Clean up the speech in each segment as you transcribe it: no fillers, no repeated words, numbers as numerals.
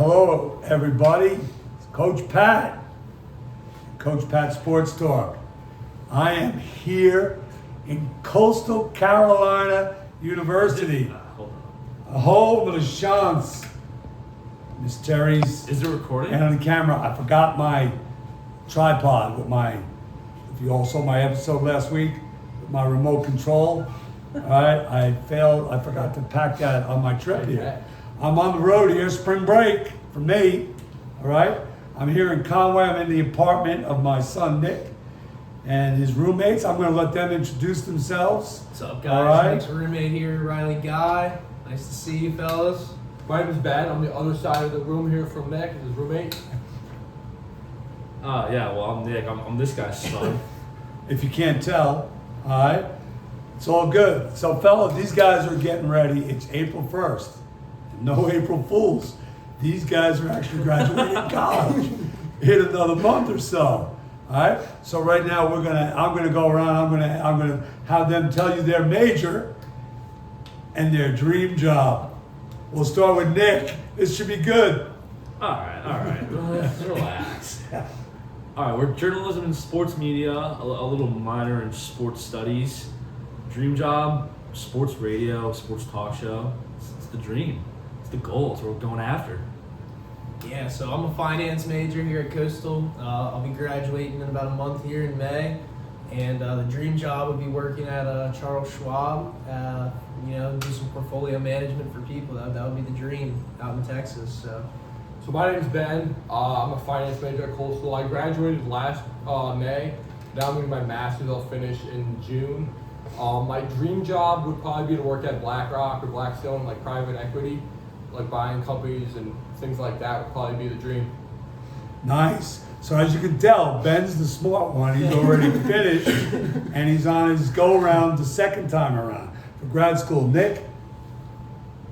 Hello, everybody. It's Coach Pat, Coach Pat Sports Talk. I am here in Coastal Carolina University, a home of the chance. Miss Terry's. Is it recording? And on the camera, I forgot my tripod with my, if you all saw my episode last week, with my remote control. All right, I forgot to pack that on my trip here. I'm on the road here, spring break for me, all right? I'm here in Conway. I'm in the apartment of my son, Nick, and his roommates. I'm gonna let them introduce themselves. What's up, guys? All right. Nick's roommate here, Riley Guy. Nice to see you, fellas. My name is Ben. I'm the other side of the room here from Nick, his roommate. Yeah, well, I'm Nick. I'm this guy's son. If you can't tell, all right? It's all good. So, fellas, these guys are getting ready. It's April 1st. No April Fools. These guys are actually graduating college in another month or so. All right. So right now I'm gonna go around. I'm gonna have them tell you their major and their dream job. We'll start with Nick. This should be good. All right. Relax. All right, we're journalism and sports media, a little minor in sports studies. Dream job, sports radio, sports talk show. It's the dream. It's the goal. It's what we're going after. Yeah, so I'm a finance major here at Coastal. I'll be graduating in about a month here in May. And the dream job would be working at Charles Schwab, do some portfolio management for people. That would be the dream out in Texas. So my name is Ben. I'm a finance major at Coastal. I graduated last May. Now I'm doing my master's. I'll finish in June. My dream job would probably be to work at BlackRock or Blackstone, like private equity, like buying companies and things like that would probably be the dream. Nice. So as you can tell, Ben's the smart one. He's already finished, and he's on his go-around the second time around for grad school. Nick,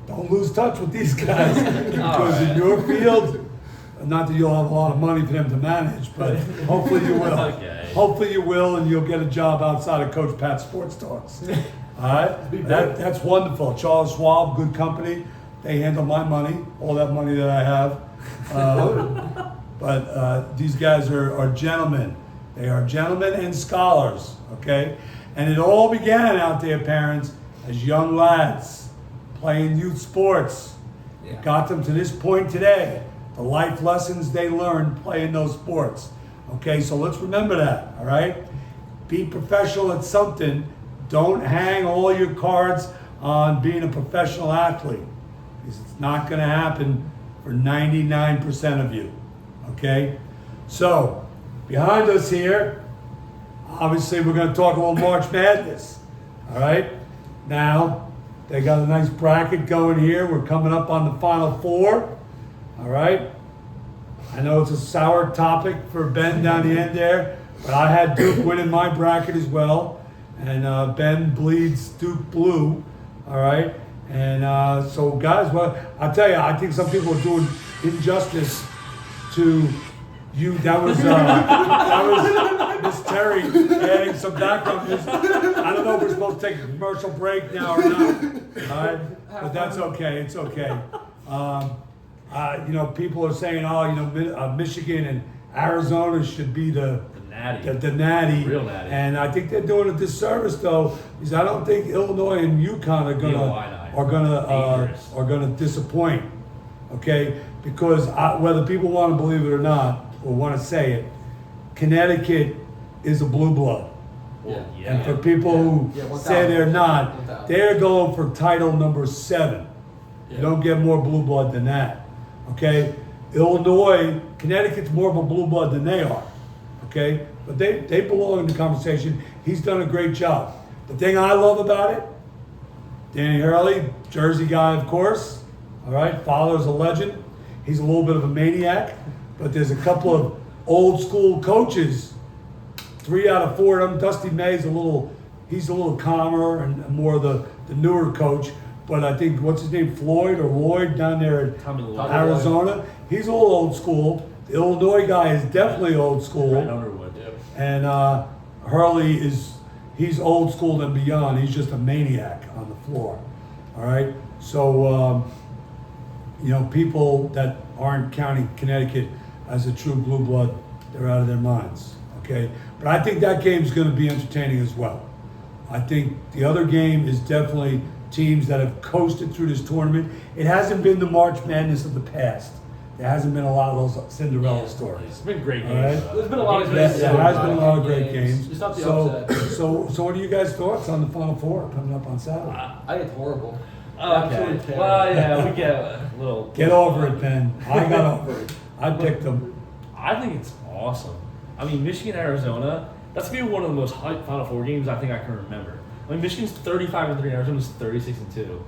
don't lose touch with these guys because in your field, not that you'll have a lot of money for them to manage, but hopefully you will. Okay. Hopefully you will, and you'll get a job outside of Coach Pat Sports Talks. All right? That's wonderful. Charles Schwab, good company. They handle my money, all that money that I have. But these guys are gentlemen. They are gentlemen and scholars, okay? And it all began out there, parents, as young lads playing youth sports. Yeah. It got them to this point today. The life lessons they learned playing those sports. Okay, so let's remember that, all right? Be professional at something. Don't hang all your cards on being a professional athlete, because it's not going to happen for 99% of you, okay? So, behind us here, obviously we're going to talk a little March Madness, all right? Now, they got a nice bracket going here. We're coming up on the Final Four, all right? I know it's a sour topic for Ben down the end there, but I had Duke winning my bracket as well, and Ben bleeds Duke blue, all right? And so guys, well, I'll tell you, I think some people are doing injustice to you. That was Miss Terry adding some background music. I don't know if we're supposed to take a commercial break now or not, all right? But that's okay, it's okay. People are saying, Michigan and Arizona should be the natty. The natty. Real natty. And I think they're doing a disservice though, because I don't think Illinois and UConn are gonna disappoint. Okay, because whether people want to believe it or not, or want to say it, Connecticut is a blue blood. Well, And for people who say they're not, 1,000. they're going for title number 7. You don't get more blue blood than that. Okay? Illinois, Connecticut's more of a blue blood than they are. Okay? But they belong in the conversation. He's done a great job. The thing I love about it, Danny Hurley, Jersey guy, of course. All right? Father's a legend. He's a little bit of a maniac. But there's a couple of old school coaches. 3 out of 4 of them. Dusty May's he's a little calmer and more of the newer coach. But I think, what's his name, Floyd or Lloyd down there at Arizona, he's a little old school. The Illinois guy is definitely old school. Right, Underwood. Yep. And Hurley he's old school and beyond. He's just a maniac on the floor. All right. So, people that aren't counting Connecticut as a true blue blood, they're out of their minds. Okay, but I think that game's going to be entertaining as well. I think the other game is definitely teams that have coasted through this tournament. It hasn't been the March Madness of the past. There hasn't been a lot of those Cinderella stories. It's been great All games. right. There's been a lot of Yes, games. there has been a lot of great games. It's not the So, upset. so what are you guys' thoughts on the Final Four coming up on Saturday? I think it's horrible. Okay. Absolutely terrible. Well, yeah, we get a little. Get over it, Ben. I got over it. I picked them. I think it's awesome. I mean, Michigan, Arizona. That's gonna be one of the most hyped Final Four games I think I can remember. I mean, Michigan's 35-3, Arizona's 36-2.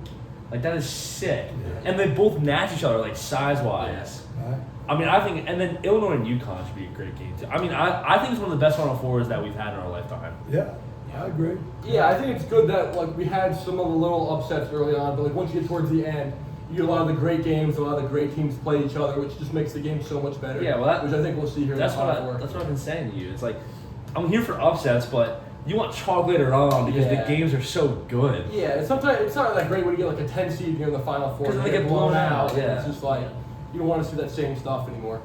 Like that is sick. And they both match each other like size wise. All right. I mean, I think, and then Illinois and UConn should be a great game too. I mean, I think it's one of the best Final Fours that we've had in our lifetime. Yeah, I agree. Yeah, I think it's good that like we had some of the little upsets early on, but like once you get towards the end, you get a lot of the great games, a lot of the great teams play each other, which just makes the game so much better. Yeah, well, which I think we'll see here. That's in the what Final Four. that's what I've been saying to you. It's like I'm here for upsets, but you want chalk later on because Yeah. the games are so good. Yeah, it's sometimes it's not that great when you get like a 10 seed here in the Final Four. 'Cause and they you get blown out, and yeah. It's just like you don't want to see that same stuff anymore.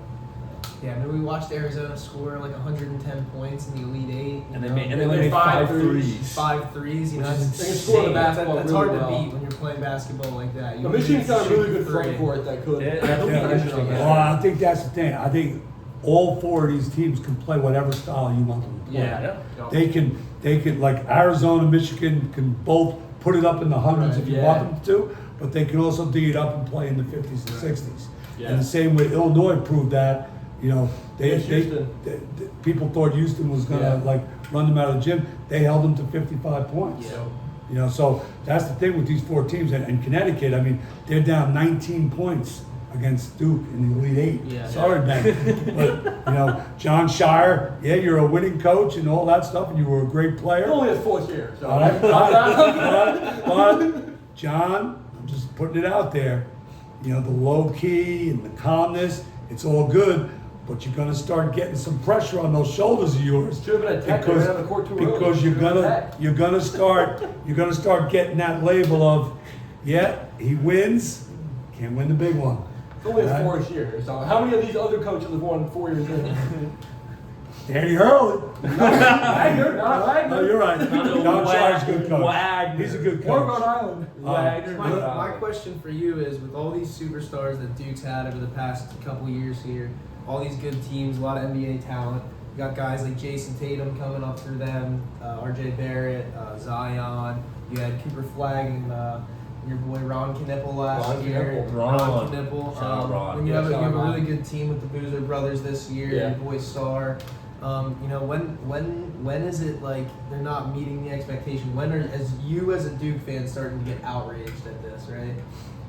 Yeah, I mean, we watched Arizona score like 110 points in the Elite Eight. And they you made, know, and they they made five 5 threes. threes. 5 threes. You know, Which is that's They can score the insane. basketball That's really hard to well. beat when you're playing basketball like that. But Michigan's got a really good shoot front three. court that could. Yeah, that'll be Yeah. interesting. Well, I think that's the thing. I think all four of these teams can play whatever style you want them to play. Yeah. They can like Arizona, Michigan can both put it up in the hundreds Right, if you yeah. want them to, but they can also dig it up and play in the 50s and 60s. Yeah. And the same way Illinois proved that, you know, Against Houston. people thought Houston was gonna Yeah. like run them out of the gym. They held them to 55 points. Yeah. You know, so that's the thing with these four teams. And Connecticut, I mean, they're down 19 points against Duke in the Elite Eight. Yeah. Sorry, Ben. But, you know, John Shire, yeah, you're a winning coach and all that stuff, and you were a great player. It's only his fourth year. So. All right, but John, I'm just putting it out there. You know, the low key and the calmness, it's all good, but you're gonna start getting some pressure on those shoulders of yours. Should have been a tech. They ran out of the court too early. because you're Should have been gonna tech. you're gonna start getting that label of, yeah, he wins, can't win the big one. It's only his Right? fourth year. So how many of these other coaches have won 4 years in? Danny Hurley. Wagner, not Wagner. No, you're right. John Shire's a good coach. Wagner. He's a good Or Rhode coach. Island. Wagner. My question for you is, with all these superstars that Duke's had over the past couple years here, all these good teams, a lot of NBA talent, you got guys like Jason Tatum coming up through them, RJ Barrett, Zion, you had Cooper Flagg and your boy Ron Knippel last Ron year. Knippel. Ron. Knippel. Shout out Ron. When you Yeah, have, shout you have out a Ron. really good team with the Boozer brothers this year, Yeah. your boy Star. You know, when is it like they're not meeting the expectation? When are as a Duke fan starting to get outraged at this, right?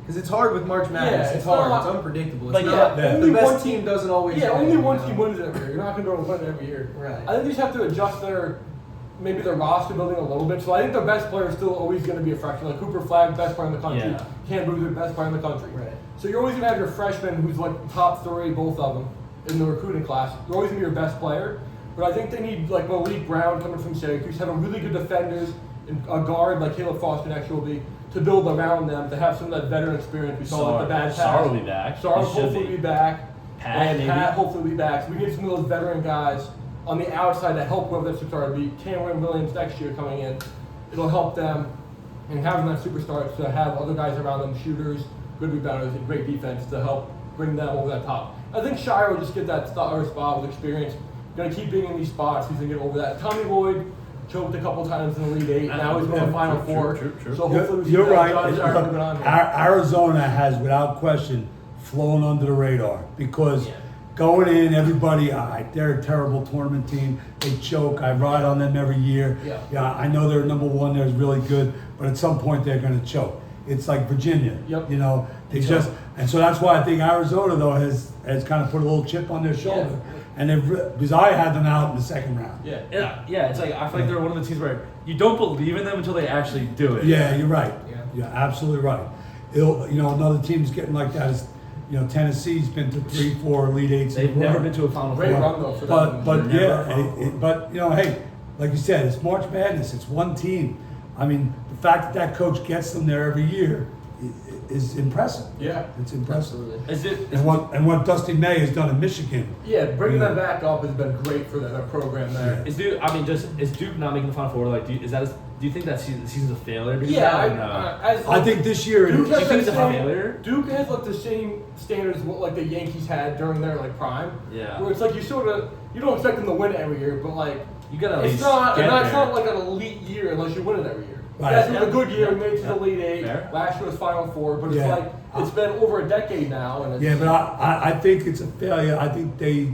Because it's hard with March Madness. Yeah, it's it's hard. not- It's unpredictable. It's Like, not, yeah, the only best one team doesn't always. Yeah, win, only you one know? team wins it every year. You're not going to win it every year. Right. I think they just have to adjust maybe their roster building a little bit. So I think their best player is still always going to be a freshman. Like Cooper Flagg, best player in the country. Yeah. Cam Boozer, best player in the country. Right. So you're always going to have your freshman who's like top 3, both of them, in the recruiting class. They're always going to be your best player. But I think they need like Malik Brown coming from Syracuse, having really good defenders, and a guard like Caleb Foster next will be, to build around them, to have some of that veteran experience we saw like the bad Sar pass. will be back. Sar He will should hopefully be back. Pat, And maybe. Pat hopefully will be back. So we need some of those veteran guys on the outside to help whoever that superstar will be. Cameron Williams next year coming in. It'll help them. And having that superstar to have other guys around them, shooters, good rebounders, and great defense to help bring them over that top. I think Shire will just get that spot with experience. Going to keep being in these spots. He's going to get over that. Tommy Lloyd choked a couple times in the Elite Eight. Now he's going to the Final True, Four. true, true. So hopefully we see You're that right. John Shire moving on here. Arizona has, without question, flown under the radar because going in, everybody, all right, they're a terrible tournament team. They choke. I ride on them every year. Yeah. I know they're number one. They're really good, but at some point they're going to choke. It's like Virginia. Yep. You know, they just, and so that's why I think Arizona though has kind of put a little chip on their shoulder, and because I had them out in the second round. Yeah. Yeah, it's like I feel like they're one of the teams where you don't believe in them until they actually do it. Yeah, you're right. Yeah. You're absolutely right. Another team's getting like that is, Tennessee's been to 3-4 Elite Eights. in a They've never row. been to a Final Great Four. run though for them. But Never yeah, a Final Four. but hey, like you said, it's March Madness. It's one team. I mean, the fact that coach gets them there every year is impressive. Yeah. It's impressive. Absolutely. Is it? And what Dusty May has done in Michigan. Yeah, bringing Yeah. them back up has been great for their program there. Is Duke? I mean, is Duke not making the Final Four? Like, do you think that season's a failure? Because Yeah, of that, or no? as I think this year, Duke Do you has think the it's a failure? Duke has like the same standards what like the Yankees had during their like prime. Yeah. Where it's like you don't expect them to win every year, but like You gotta at it's least not get it's there. not like an elite year unless you win it every year. Right. That's a good year. We made it to the Yeah. Elite Eight. Fair. Last year was Final Four, but it's Yeah. like it's been over a decade now, and it's, yeah, but I think it's a failure. I think they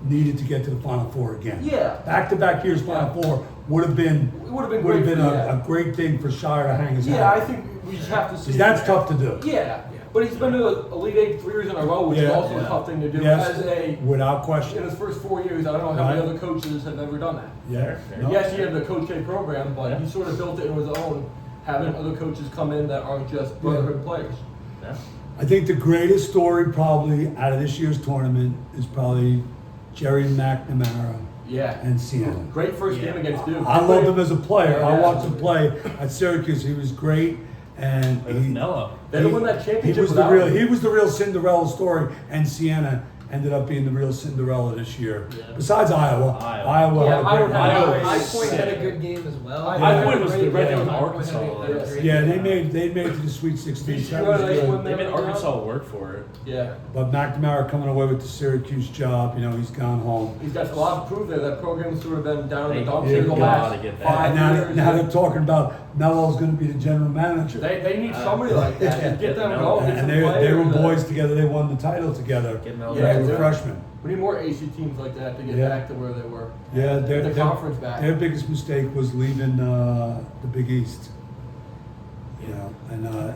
needed to get to the Final Four again. Yeah. Back-to-back years Final Four would have been It would have been great for a great thing for Shire to hang his Yeah, I hat. think we just have to see. 'Cause that's tough to do. Yeah, but he's been to the Elite Eight 3 years in a row, which is Yeah. also a Yeah. tough thing to do. Yes, As a without in question. his first 4 years, I don't know how many Right. other coaches have ever done that. Yeah. Fair. No. Yes, he had the Coach K program, but Yeah. he sort of built it on his own, having other coaches come in that aren't just brotherhood players. Yeah. I think the greatest story probably out of this year's tournament is probably Jerry McNamara Yeah. and Sienna. Great first game against Duke. I loved him as a player. I Yeah. watched him play at Syracuse. He was great, and It was Mello. They didn't win that championship He was the without real. him. He was the real Cinderella story, and Sienna ended up being the real Cinderella this year. Yeah. Besides Iowa, Iowa. Iowa Yeah, had a great Iowa- run. Iowa High was Point had a sick. good game as well. High High Point was was great, right there yeah. with High Point Arkansas. had a great Yeah, game. they made it to the Sweet 16. Did That you was know they good. won They made Arkansas work for it. Yeah. But McNamara coming away with the Syracuse job. You know, he's gone home. He's got a lot to prove there. That program's sort of been down in the They dumps Yeah, in the gotta last get that. 5 And years. now they're talking about Melo's going to be the general manager. They need somebody like that to get them Melo. going. Get And some they were players that- boys together. They won the title together. Get Mello when Yeah, they were dude. freshmen. We need more AC teams like that to get Yeah. back to where they were. Yeah, The conference back. Their biggest mistake was leaving the Big East. You know,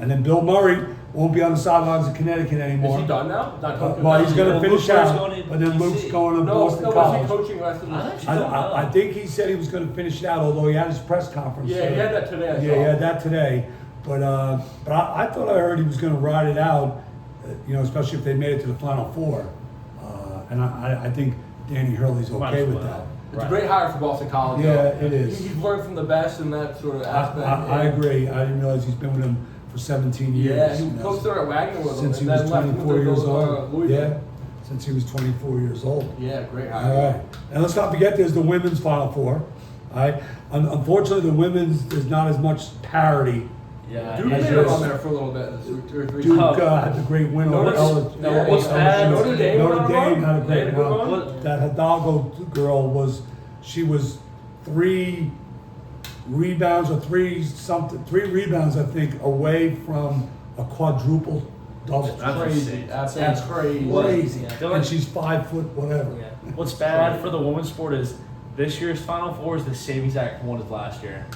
and then Bill Murray won't be on the sidelines of Connecticut anymore. Is he done now? Not coaching Well, he's now? going to Well, finish Luke Murray's out, going to but then DC. Luke's going to No, Boston no, is College. he coaching the rest of the I season? actually don't know. I think he said he was going to finish it out, although he had his press conference. Yeah, he had that today, I Yeah, saw. he had that today. But I thought I heard he was going to ride it out, you know, especially if they made it to the Final Four. And I think Danny Hurley's Might okay as with well. that. It's a great hire for Boston College. Yeah, though. it is. He's learned from the best in that sort of aspect. I agree. I didn't realize he's been with him for 17 years. Yeah, he you know, coached there at Wagner with him. since he and was then left 24 to years go to, old. Louisville. Yeah, since he was 24 years old. Yeah, great hire. All right, and let's not forget there's the women's Final Four. All right, unfortunately the women's there's not as much parity. Yeah. Duke As made yours. it on there for a little bit. 2 or 3 Duke years. had the great win over Notre- LSU. yeah, what's bad- Notre Dame Notre went on a Dame run? had a They great had a good run. run? That Hidalgo girl she was 3 rebounds or 3 rebounds I think away from a quadruple double. That's Crazy. insane. That's crazy. Crazy. Yeah. And she's 5 foot whatever. Yeah. What's bad for the women's sport is this year's Final Four is the same exact one as last year.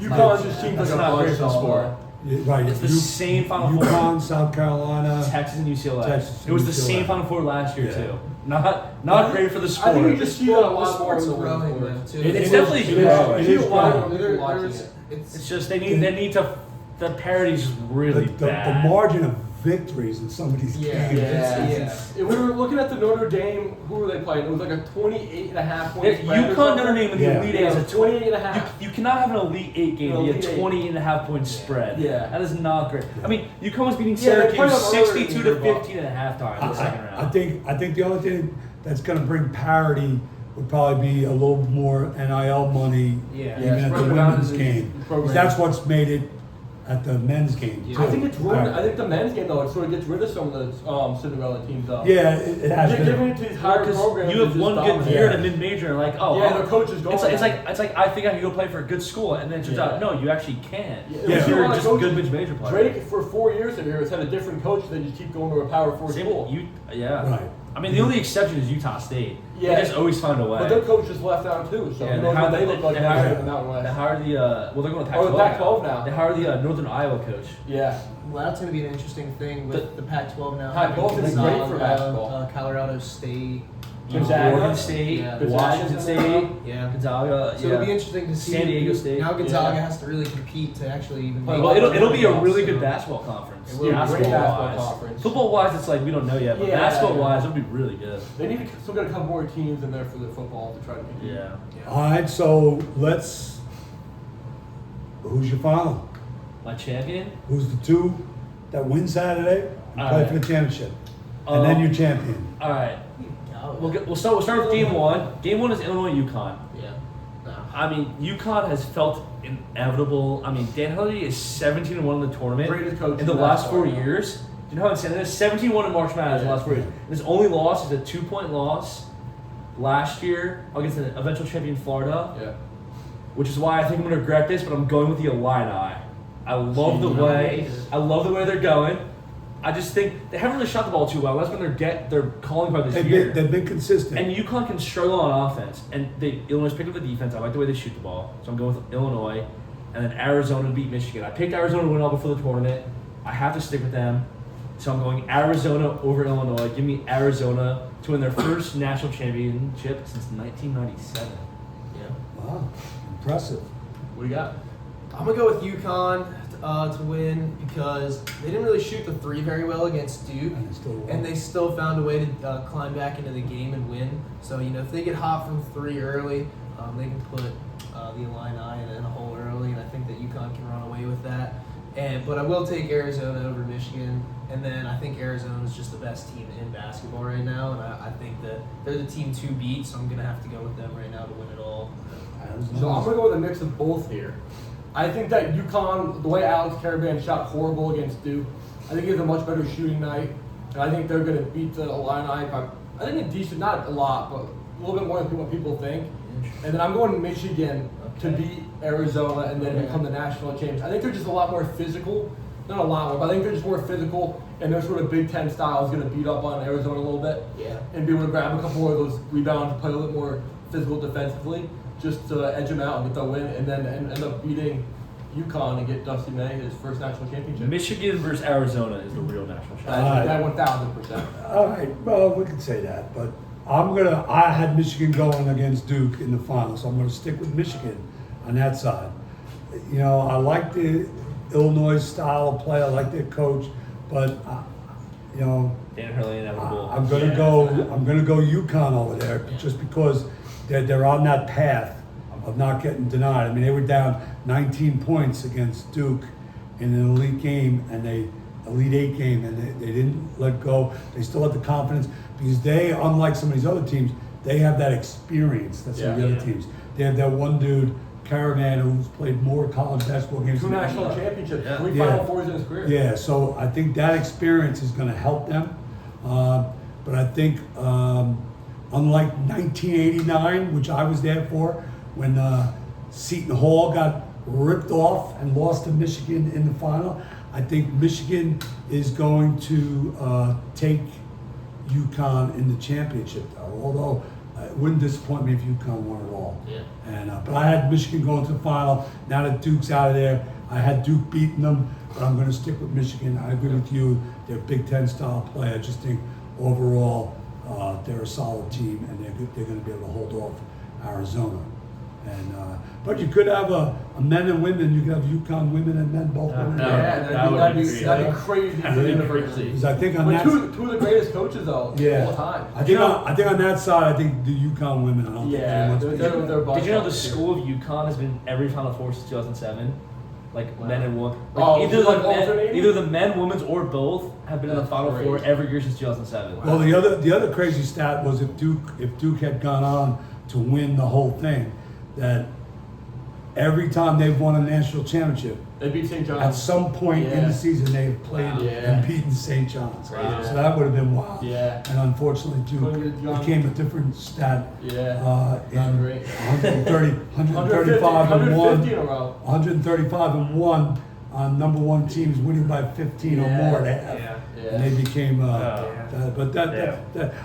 UConn just seems That's like a not great bunch for the sport. Yeah, right. It's the same Final Four. UConn, South Carolina. Texas and UCLA. Texas and It was the UCLA. same Final Four last year Yeah. too. Not great for the I sport. think you just see that a The lot more sport's in the growing women's though sport. too. It It's is- definitely it is- growing. it is growing. Watching It's It's just they need to the parity's just really the bad. margin of victories in some of these Yeah. games. Yeah. We were looking at the Notre Dame. Who were they playing? It was like a 28.5 point If spread or UConn something. Notre Dame in the Yeah. Elite Yeah, Eight it is was 28.5. You cannot have an Elite Eight game An be a Elite Eight. 28.5 point spread. Yeah. That is not great. I mean, UConn was beating Yeah, they played Syracuse them earlier 62 in to the year, but- 15 at halftime in the second round. I think the only thing that's going to bring parity would probably be a little more NIL money, Yeah. even at the spread it out women's to the game. 'Cause program. that's what's made it at the men's game. Yeah. too. I think it's ruined. Right. I think the men's game though, it sort of gets rid of some of the Cinderella teams though. Yeah, it has They're giving been. it to these higher Because programs. you that have just one good dominate. year Yeah. at a mid-major, and like, oh, Yeah, oh, the coach is going It's like, there. I think I can go play for a good school, and then it turns Yeah. out no, you actually can't. Yeah, Yeah. You're a lot of just a coaches- good mid-major player. Drake for 4 years of here has had a different coach. They just keep going to a Power 4 Same school. yeah. Right. I mean, the only exception is Utah State. Yeah. They just always find a way. But their coach just left out too, so Yeah, who knows what they look like they next hired- year in the Mountain They West. hired the well, they're going to Oh, Pac-12. the Pac-12 now. They hired the Northern Iowa coach. Yeah. Well, that's going to be an interesting thing with the Pac-12 now. Pac-12 having is great for Gonzaga, basketball. Colorado State. Gonzaga. Oregon State, Yeah. Washington Gonzaga's State, Yeah. Gonzaga. So it'll be interesting to see. San Diego State. Now Gonzaga Yeah. has to really compete to actually even. Well, make Well, it. it'll be a really So- good basketball conference. It will be a great basketball wise. conference. Football wise, it's like we don't know yet, but Yeah. basketball wise, it'll be really good. They need to still got a couple more teams in there for the football to try to compete. Yeah. All right, so who's your final? My champion. Who's the 2 that win Saturday and All play right. for the championship. And then you're champion. All right. We'll start with game one. Game one is Illinois UConn. Yeah. No. I mean, UConn has felt inevitable. I mean, Dan Hurley is 17-1 in the tournament Greatest coach in the in last basketball. 4 years. Do you know how insane that is? 17-1 in March Madness in the last 4 years. His only loss is a 2-point loss last year against an eventual champion Florida, Yeah. which is why I think I'm going to regret this, but I'm going with the Illini. I love the way they're going. I just think they haven't really shot the ball too well. That's been their calling card this year. They've been consistent. And UConn can struggle on offense, and Illinois picked up the defense. I like the way they shoot the ball, so I'm going with Illinois, and then Arizona to beat Michigan. I picked Arizona to win all before the tournament. I have to stick with them, so I'm going Arizona over Illinois. Give me Arizona to win their first national championship since 1997. Yeah. Wow, impressive. What do you got? I'm gonna go with UConn to win because they didn't really shoot the three very well against Duke, And they still won. and they still found a way to climb back into the game and win. So if they get hot from three early, they can put the Illini in a hole early, and I think that UConn can run away with that. But I will take Arizona over Michigan, and then I think Arizona is just the best team in basketball right now, and I think that they're the team to beat. So I'm gonna have to go with them right now to win it all. So I'm gonna go with a mix of both here. I think that UConn, the way Alex Caravan shot horrible against Duke, I think he has a much better shooting night, and I think they're gonna beat the Illini by, I think a decent, not a lot, but a little bit more than what people think. And then I'm going Michigan to beat Arizona and then become the national champions. I think they're just a lot more physical, not a lot more, but I think they're just more physical, and their sort of Big Ten style is gonna beat up on Arizona a little bit. Yeah. And be able to grab a couple more of those rebounds, play a little bit more physical defensively, just to edge them out and get the win, and then end up beating UConn and get Dusty May his first national championship. Michigan versus Arizona is the real national championship. That 1,000%. All right, well, we can say that, but I had Michigan going against Duke in the final, so I'm gonna stick with Michigan on that side. I like the Illinois style of play, I like their coach, but, Dan Hurley inevitable. I'm gonna go UConn over there just because they're on that path of not getting denied. I mean, they were down 19 points against Duke in an elite game, and Elite Eight game, and they didn't let go. They still had the confidence because they, unlike some of these other teams, they have that experience that some of the other teams. They have that one dude, Caravan, who's played more college basketball games. 2 than national anybody. championships, Yeah. 3 Yeah. Final Fours in his career. Yeah, so I think that experience is going to help them. But I think, unlike 1989, which I was there for, when Seton Hall got ripped off and lost to Michigan in the final, I think Michigan is going to take UConn in the championship, though. Although it wouldn't disappoint me if UConn won it all. Yeah. And but I had Michigan going to the final. Now that Duke's out of there, I had Duke beating them, but I'm going to stick with Michigan. I agree with you. They're a Big Ten style play. I just think overall they're a solid team, and they're going to be able to hold off Arizona. And but you could have a men and women. You could have UConn women and men both. Yeah. winning. Yeah, That would be crazy. that'd be crazy for That the would be university. crazy. Because I think on But that, two of the greatest coaches though, yeah, all time. I think on that side, I think the UConn women. I don't Yeah, think anyone's they're beating them. bust Did you know the ups, too. school of UConn has been every Final Four since 2007? Like men and women. Like Oh, either, like the men, alternating? either the men, women's, or both have been in the That's Final Four crazy. every year since 2007. Well, the other crazy stat was if Duke had gone on to win the whole thing, that every time they've won a national championship, They beat St. at John's. some point in Yeah. the season they've played Wow. Yeah. and beaten St. John's. Wow. So that would have been wild. Yeah. And unfortunately, Couldn't Duke get done. became a different stat. Yeah. In Great. 135 and 150 in a one. row. 135 and one on number one teams winning by 15 or Yeah. more. They have. Yeah. And they became. Yeah.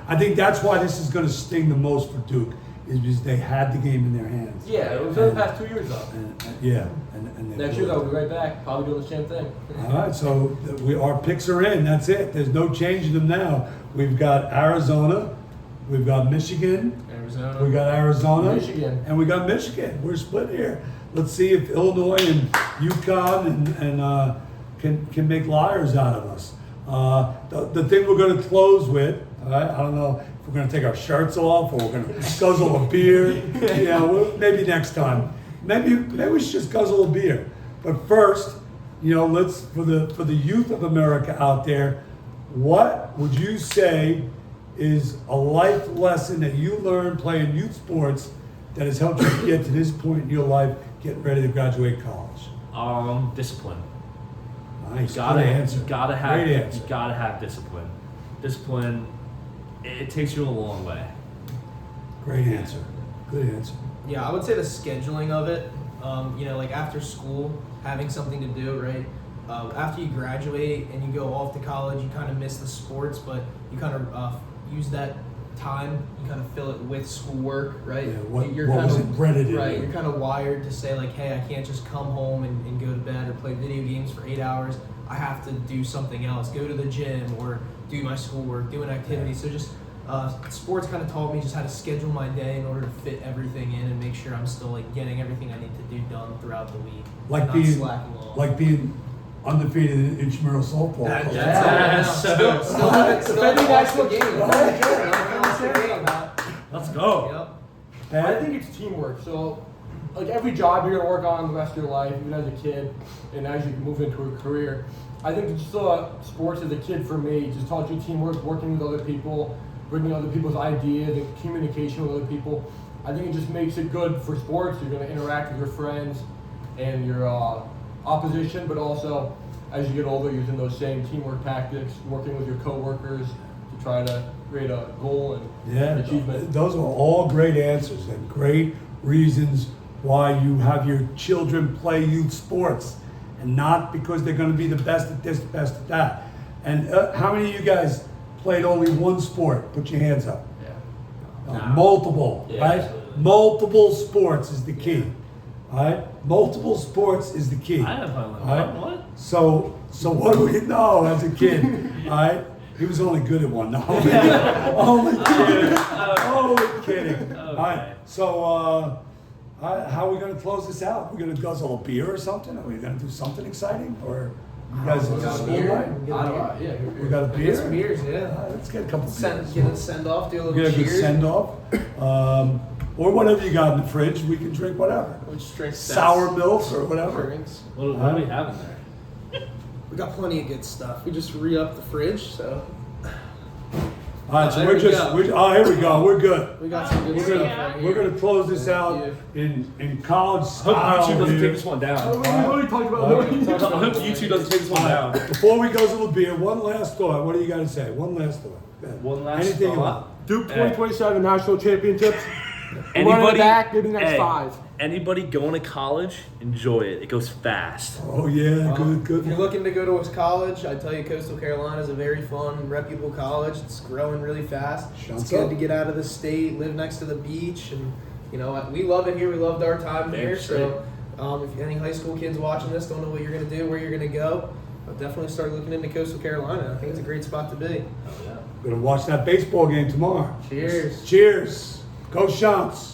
I think that's why this is going to sting the most for Duke, is because they had the game in their hands. Yeah, it was over the past 2 years though. And they Next blew year it. though, we'll be right back. Probably doing the same thing. All right, so our picks are in. That's it. There's no changing them now. We've got Arizona, we've got Michigan, Arizona. we got Arizona, Michigan. and we got Michigan. We're split here. Let's see if Illinois and UConn can make liars out of us. The thing we're going to close with, all right, I don't know if we're going to take our shirts off or we're going to guzzle a beer. Maybe next time. Maybe we should just guzzle a beer. But first, you know, let's for the youth of America out there, what would you say is a life lesson that you learned playing youth sports that has helped you get to this point in your life, getting ready to graduate college? Discipline. Nice. Gotta Good answer. You gotta have. Great answer. You gotta have discipline. Discipline. It takes you a long way. Great answer. Good answer. Yeah, I would say the scheduling of it. You know, like after school, having something to do, right? After you graduate and you go off to college, you kind of miss the sports, but you kind of use that time. You kind of fill it with schoolwork, right? Yeah, what You're was kind of, embedded in right? you. You're kind of wired to say like, hey, I can't just come home and go to bed or play video games for 8 hours. I have to do something else. Go to the gym or do my schoolwork, do an activity. So just sports kind of taught me just how to schedule my day in order to fit everything in and make sure I'm still like getting everything I need to do done throughout the week. Like not being slacking off. like being undefeated in intramural softball. That- Yes. Still haven't watched the game. Let's go. Yep. Pat? I think it's teamwork. So, like every job you're gonna work on the rest of your life, even as a kid, and as you move into a career, I think just sports as a kid for me just taught you teamwork, working with other people, bringing other people's ideas, and communication with other people. I think it just makes it good for sports. You're gonna interact with your friends and your opposition, but also as you get older, using those same teamwork tactics, working with your coworkers to try to create a goal and Yeah, achievement. those are all great answers and great reasons why you have your children play youth sports, and not because they're going to be the best at this, best at that. And how many of you guys played only one sport? Put your hands up. Multiple, Yeah, right? absolutely. Multiple sports is the key. All right, multiple sports is the key. I have only All right? what? So what do we know as a kid? All right, he was only good at one. No, only kidding. Only kidding. All right. So how are we going to close this out? We're going to guzzle a beer or something? Are we going to do something exciting? Or you guys We it's got a a school beer. night? We got a beer. We got a beer. Get some beers, yeah. Let's get a couple beers. Get a send off, do a little Get a good cheers. send off. Or whatever you got in the fridge, we can drink whatever. We'll just drink Sour Seth's milk or whatever. drinks. What do we have in there? We got plenty of good stuff. We just re-up the fridge, so All right, so There we're we just, go. here we go, we're good. we got some good We're stuff gonna, right we're here. gonna close this out Yeah. in college I hope style. YouTube doesn't here. take this one down. We already talked about I hope YouTube doesn't take this one down. Before we go to the beer, one last thought. What do you got to say? One last thought. Go ahead. One last Anything you thought. want. Duke 2027 national championships. We're running Anybody it back, maybe next hey, 5. Anybody going to college, enjoy it. It goes fast. Oh yeah, good. If you're looking to go to a college, I tell you Coastal Carolina is a very fun, reputable college. It's growing really fast. Shuts It's good up. to get out of the state, live next to the beach, and you know we love it here. We loved our time Damn here. straight. So if any high school kids watching this don't know what you're going to do, where you're going to go, but definitely start looking into Coastal Carolina. I think it's a great spot to be. Gonna watch that baseball game tomorrow. Cheers. Cheers. Go Shants.